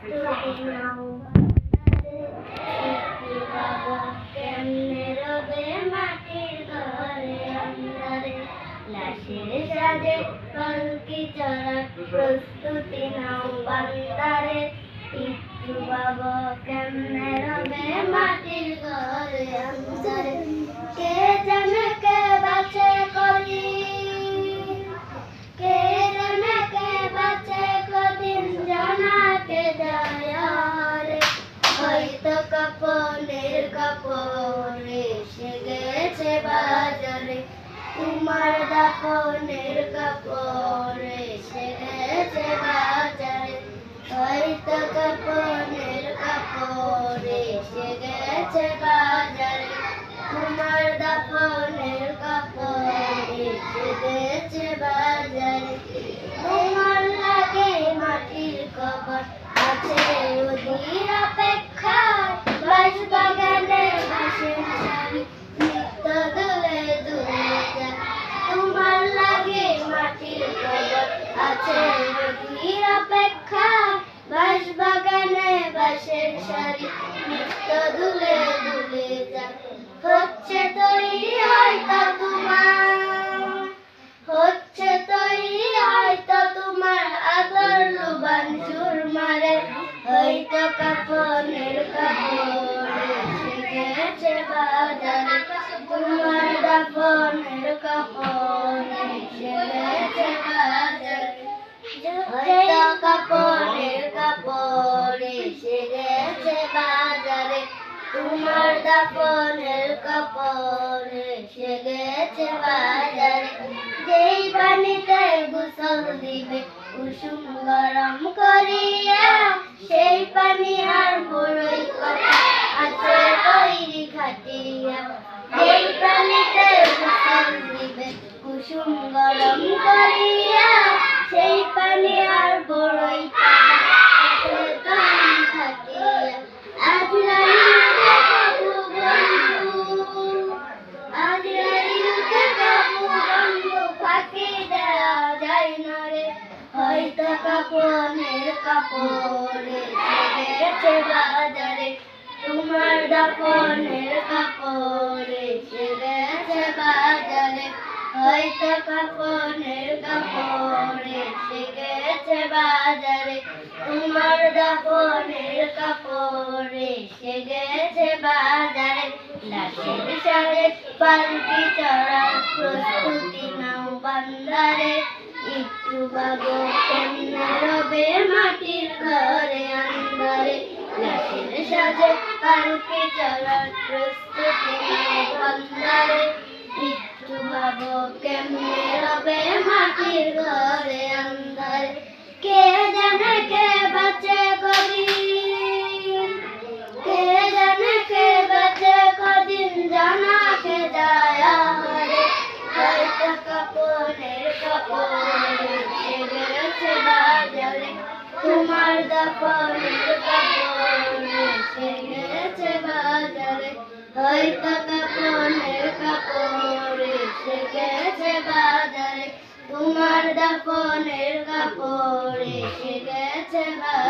নাও বাবা কেমনে রবে মাটির ঘরে অন্ধকারে লাশের সাজে পালকি চড়ার প্রস্তুতি নাও বান্দারে একটু বাবা কেমনে রবে মাটির ঘরে অন্ধকারে কে জানে কে বাঁচে কদিন কে জানে কে বাঁচে কদিন জানাতে যায় রে হয়তো কাপড়ের কাপড় এসে গেছে বাজারে তোমার দাফনের কাপড় এসে গেছে বাজারে হয়তো কাপড়ের কাপড় এসে গেছে বাজারে তোমার দাফনের কাপড় এসে গেছে বাজারে তোমার লাগে মাটির কবর আছে ওদের অপেক্ষায় বাঁশবাগানে বাঁশের সারি নিত্য দুলে দুলে যায় তোমার লাগে মাটির কবর আছে ওদের অপেক্ষায় বাঁশবাগানে বাঁশের সারি নিত্য দুলে দুলে যায় হচ্ছে তৈরি হয়তো তোমার আদর লুবান সুর মারে হয়তো কাপড়ের কাপড় এসে গেছে বাজারে তোমার দাফনের কাপড় এসে গেছে বাজারে হয়তো কাপড়ের কাপড় এসে গেছে বাজারে তোমার দাফনের কাপড় এসে গেছে বাজারে যেই পানিতে গোসল দিবে কুসুম গরম করিয়া সেই পানি আর বড়ই কথা আছে তৈরি খাটিয়া যেই পানিতে গোসল দিবে কুসুম গরম করিয়া সেই পানি আর বড়ই কথা আছে তৈরি খাটিয়া আজরাইলকে কাবু বন্ধু ফাঁকি দেয়া যায় না রে হয়তো কাপড়ের কাপড় এসে গেছে বাজারে তোমার দাফনের কাপড় এসে গেছে বাজারে হয়তো কাপড়ের কাপড় এসে গেছে বাজারে তোমার দাফনের কাপড় এসে গেছে বাজারে লাশের সাজে পালকি চড়ার প্রস্তুতি নাও বান্দারে একটু বাবু কেমনে রবে মাটির ঘরে আন্ধারে লাশের সাজে পালকি চড়ার প্রস্তুতি নাও বান্দারে একটু বাবু কেমনে রবে মাটির ঘরে আন্ধারে কে জানে কে বাঁচে কদিন কে জানে কে বাঁচে কদিন জানাকে যায় রে হয়তো কাপড়ের কাপড় এসে গেছে বাজারে তোমার দাফনের কাপড় এসে গেছে বাজারে হয়তো কাপড়ের কাপড় এসে গেছে বাজারে তোমার দাফনের কাপড় এসে গেছে বাজারে।